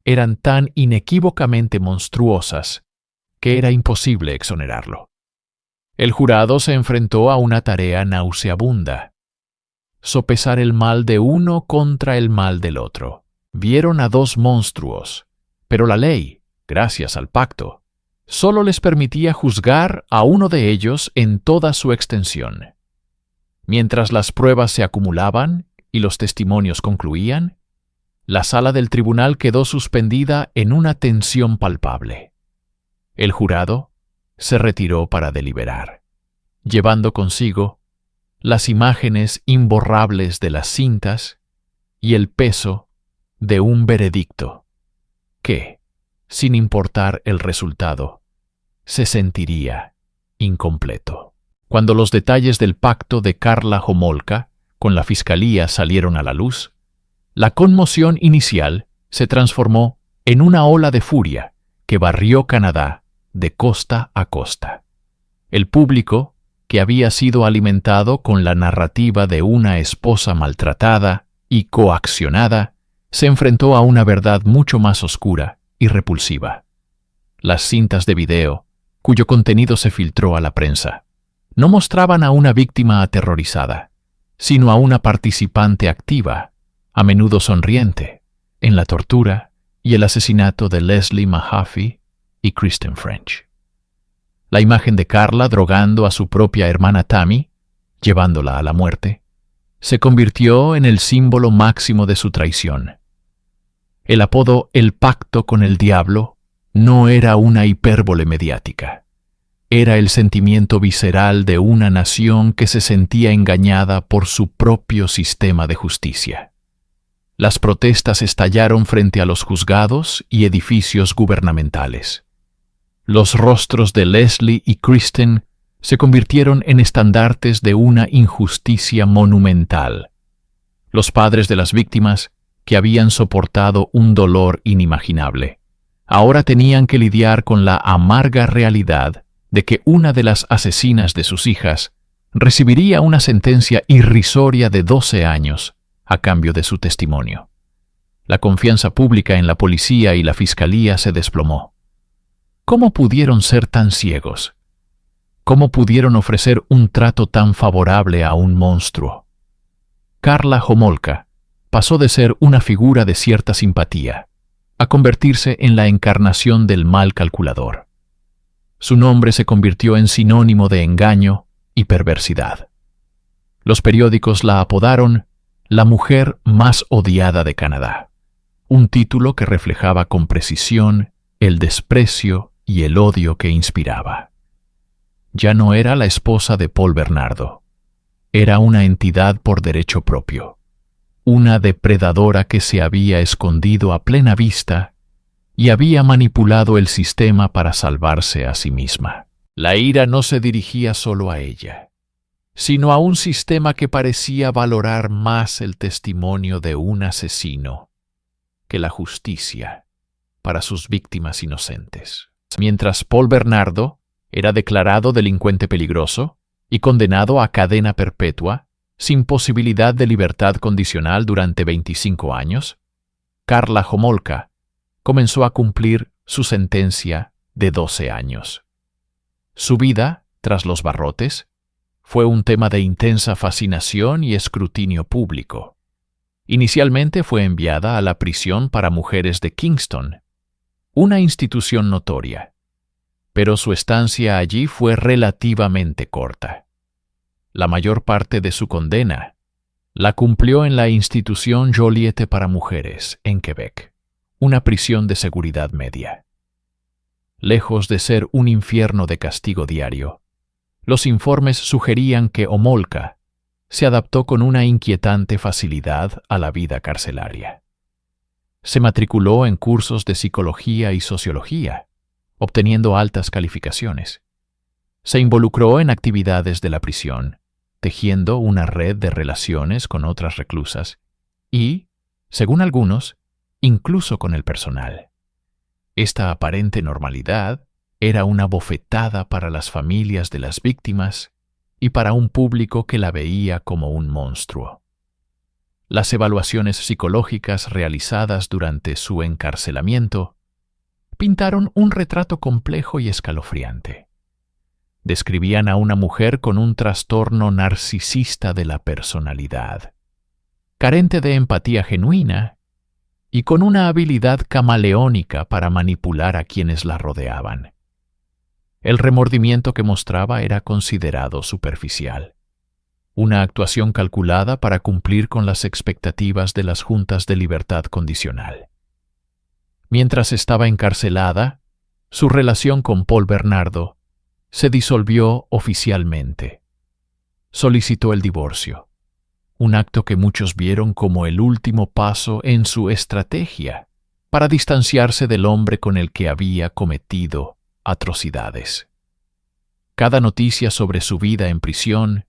eran tan inequívocamente monstruosas que era imposible exonerarlo. El jurado se enfrentó a una tarea nauseabunda: sopesar el mal de uno contra el mal del otro. Vieron a dos monstruos, pero la ley, gracias al pacto, solo les permitía juzgar a uno de ellos en toda su extensión. Mientras las pruebas se acumulaban y los testimonios concluían, la sala del tribunal quedó suspendida en una tensión palpable. El jurado se retiró para deliberar, llevando consigo las imágenes imborrables de las cintas y el peso de un veredicto que, sin importar el resultado, se sentiría incompleto. Cuando los detalles del pacto de Karla Homolka con la fiscalía salieron a la luz, la conmoción inicial se transformó en una ola de furia que barrió Canadá de costa a costa. El público, que había sido alimentado con la narrativa de una esposa maltratada y coaccionada, se enfrentó a una verdad mucho más oscura y repulsiva. Las cintas de video, cuyo contenido se filtró a la prensa, no mostraban a una víctima aterrorizada, sino a una participante activa, a menudo sonriente, en la tortura y el asesinato de Leslie Mahaffey y Kristen French. La imagen de Carla drogando a su propia hermana Tammy, llevándola a la muerte, se convirtió en el símbolo máximo de su traición. El apodo «El pacto con el diablo» no era una hipérbole mediática. Era el sentimiento visceral de una nación que se sentía engañada por su propio sistema de justicia. Las protestas estallaron frente a los juzgados y edificios gubernamentales. Los rostros de Leslie y Kristen se convirtieron en estandartes de una injusticia monumental. Los padres de las víctimas, que habían soportado un dolor inimaginable, ahora tenían que lidiar con la amarga realidad de que una de las asesinas de sus hijas recibiría una sentencia irrisoria de 12 años a cambio de su testimonio. La confianza pública en la policía y la fiscalía se desplomó. ¿Cómo pudieron ser tan ciegos? ¿Cómo pudieron ofrecer un trato tan favorable a un monstruo? Karla Homolka pasó de ser una figura de cierta simpatía a convertirse en la encarnación del mal calculador. Su nombre se convirtió en sinónimo de engaño y perversidad. Los periódicos la apodaron «la mujer más odiada de Canadá», un título que reflejaba con precisión el desprecio y el odio que inspiraba. Ya no era la esposa de Paul Bernardo. Era una entidad por derecho propio, una depredadora que se había escondido a plena vista y había manipulado el sistema para salvarse a sí misma. La ira no se dirigía solo a ella, sino a un sistema que parecía valorar más el testimonio de un asesino que la justicia para sus víctimas inocentes. Mientras Paul Bernardo era declarado delincuente peligroso y condenado a cadena perpetua, sin posibilidad de libertad condicional durante 25 años, Karla Homolka comenzó a cumplir su sentencia de 12 años. Su vida, tras los barrotes, fue un tema de intensa fascinación y escrutinio público. Inicialmente fue enviada a la prisión para mujeres de Kingston, una institución notoria, pero su estancia allí fue relativamente corta. La mayor parte de su condena la cumplió en la institución Joliette para mujeres, en Quebec, una prisión de seguridad media. Lejos de ser un infierno de castigo diario, los informes sugerían que Homolka se adaptó con una inquietante facilidad a la vida carcelaria. Se matriculó en cursos de psicología y sociología, obteniendo altas calificaciones. Se involucró en actividades de la prisión, tejiendo una red de relaciones con otras reclusas y, según algunos, incluso con el personal. Esta aparente normalidad era una bofetada para las familias de las víctimas y para un público que la veía como un monstruo. Las evaluaciones psicológicas realizadas durante su encarcelamiento pintaron un retrato complejo y escalofriante. Describían a una mujer con un trastorno narcisista de la personalidad, carente de empatía genuina y con una habilidad camaleónica para manipular a quienes la rodeaban. El remordimiento que mostraba era considerado superficial, una actuación calculada para cumplir con las expectativas de las juntas de libertad condicional. Mientras estaba encarcelada, su relación con Paul Bernardo se disolvió oficialmente. Solicitó el divorcio, un acto que muchos vieron como el último paso en su estrategia para distanciarse del hombre con el que había cometido atrocidades. Cada noticia sobre su vida en prisión,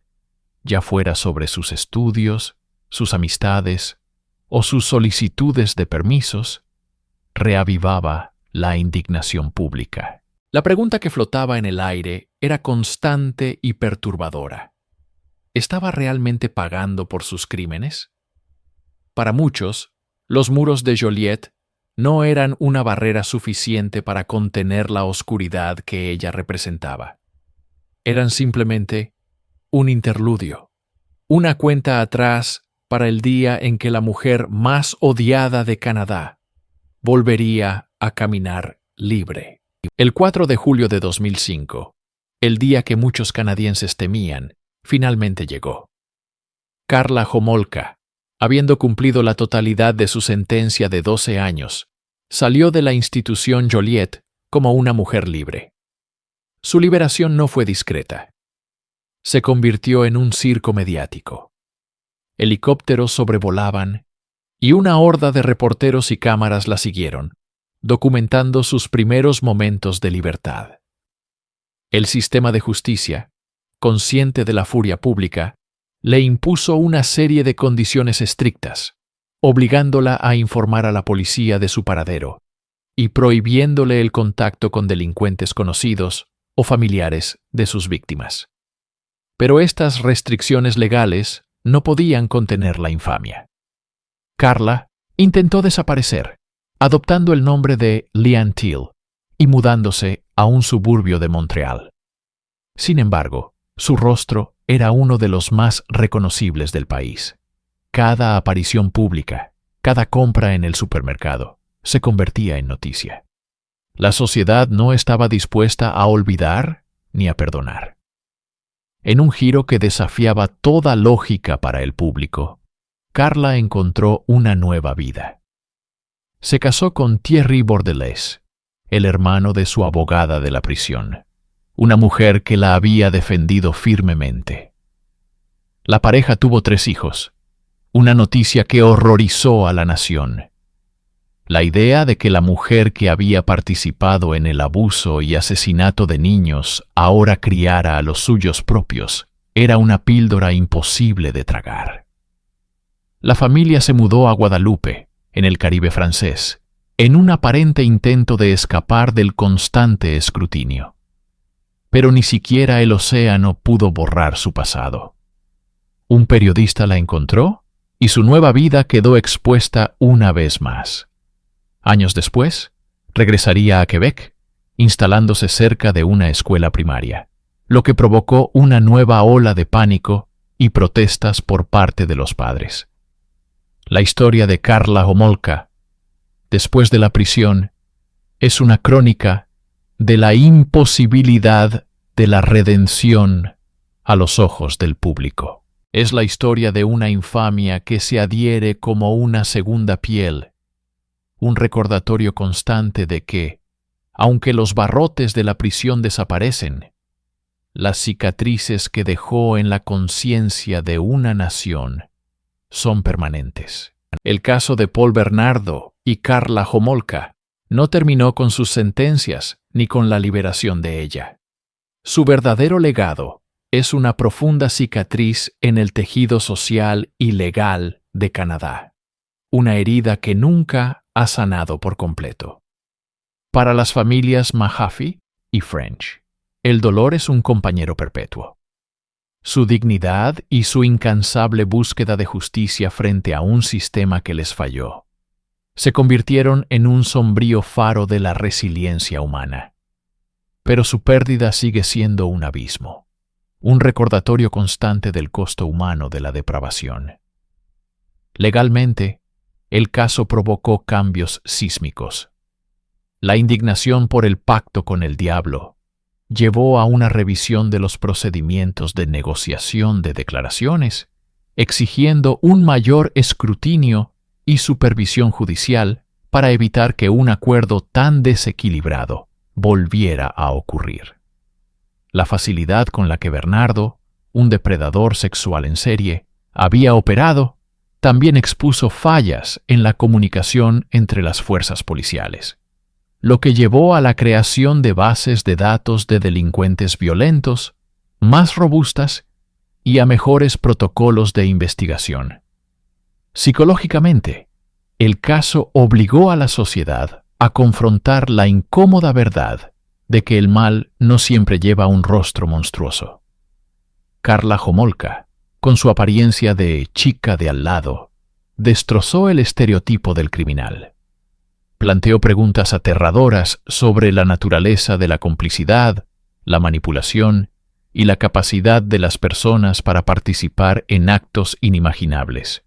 ya fuera sobre sus estudios, sus amistades o sus solicitudes de permisos, reavivaba la indignación pública. La pregunta que flotaba en el aire era constante y perturbadora. ¿Estaba realmente pagando por sus crímenes? Para muchos, los muros de Joliette no eran una barrera suficiente para contener la oscuridad que ella representaba. Eran simplemente un interludio, una cuenta atrás para el día en que la mujer más odiada de Canadá volvería a caminar libre. El 4 de julio de 2005, el día que muchos canadienses temían, finalmente llegó. Karla Homolka, habiendo cumplido la totalidad de su sentencia de 12 años, salió de la institución Joliette como una mujer libre. Su liberación no fue discreta. Se convirtió en un circo mediático. Helicópteros sobrevolaban y una horda de reporteros y cámaras la siguieron, documentando sus primeros momentos de libertad. El sistema de justicia, consciente de la furia pública, le impuso una serie de condiciones estrictas, obligándola a informar a la policía de su paradero y prohibiéndole el contacto con delincuentes conocidos o familiares de sus víctimas. Pero estas restricciones legales no podían contener la infamia. Karla intentó desaparecer, adoptando el nombre de Lian Till y mudándose a un suburbio de Montreal. Sin embargo, su rostro era uno de los más reconocibles del país. Cada aparición pública, cada compra en el supermercado, se convertía en noticia. La sociedad no estaba dispuesta a olvidar ni a perdonar. En un giro que desafiaba toda lógica para el público, Karla encontró una nueva vida. Se casó con Thierry Bordelais, el hermano de su abogada de la prisión, una mujer que la había defendido firmemente. La pareja tuvo 3 hijos, una noticia que horrorizó a la nación. La idea de que la mujer que había participado en el abuso y asesinato de niños ahora criara a los suyos propios era una píldora imposible de tragar. La familia se mudó a Guadalupe, en el Caribe francés, en un aparente intento de escapar del constante escrutinio. Pero ni siquiera el océano pudo borrar su pasado. Un periodista la encontró y su nueva vida quedó expuesta una vez más. Años después, regresaría a Quebec, instalándose cerca de una escuela primaria, lo que provocó una nueva ola de pánico y protestas por parte de los padres. La historia de Karla Homolka, después de la prisión, es una crónica de la imposibilidad de la redención a los ojos del público. Es la historia de una infamia que se adhiere como una segunda piel, un recordatorio constante de que, aunque los barrotes de la prisión desaparecen, las cicatrices que dejó en la conciencia de una nación son permanentes. El caso de Paul Bernardo y Karla Homolka no terminó con sus sentencias ni con la liberación de ella. Su verdadero legado es una profunda cicatriz en el tejido social y legal de Canadá, una herida que nunca ha sanado por completo. Para las familias Mahaffey y French, el dolor es un compañero perpetuo. Su dignidad y su incansable búsqueda de justicia frente a un sistema que les falló se convirtieron en un sombrío faro de la resiliencia humana. Pero su pérdida sigue siendo un abismo, un recordatorio constante del costo humano de la depravación. Legalmente, el caso provocó cambios sísmicos. La indignación por el pacto con el diablo llevó a una revisión de los procedimientos de negociación de declaraciones, exigiendo un mayor escrutinio y supervisión judicial para evitar que un acuerdo tan desequilibrado volviera a ocurrir. La facilidad con la que Bernardo, un depredador sexual en serie, había operado, también expuso fallas en la comunicación entre las fuerzas policiales, lo que llevó a la creación de bases de datos de delincuentes violentos, más robustas y a mejores protocolos de investigación. Psicológicamente, el caso obligó a la sociedad a confrontar la incómoda verdad de que el mal no siempre lleva un rostro monstruoso. Karla Homolka, con su apariencia de chica de al lado, destrozó el estereotipo del criminal. Planteó preguntas aterradoras sobre la naturaleza de la complicidad, la manipulación y la capacidad de las personas para participar en actos inimaginables.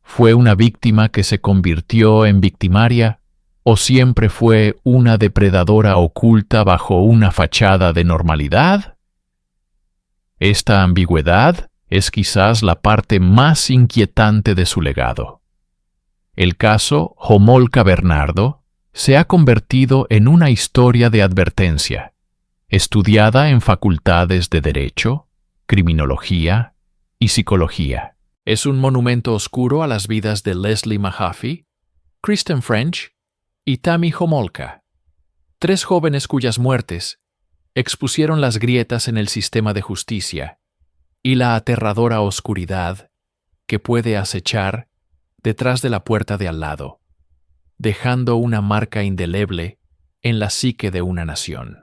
¿Fue una víctima que se convirtió en victimaria o siempre fue una depredadora oculta bajo una fachada de normalidad? Esta ambigüedad es quizás la parte más inquietante de su legado. El caso Homolka Bernardo se ha convertido en una historia de advertencia, estudiada en facultades de Derecho, Criminología y Psicología. Es un monumento oscuro a las vidas de Leslie Mahaffey, Kristen French y Tammy Homolka, tres jóvenes cuyas muertes expusieron las grietas en el sistema de justicia y la aterradora oscuridad que puede acechar detrás de la puerta de al lado, dejando una marca indeleble en la psique de una nación.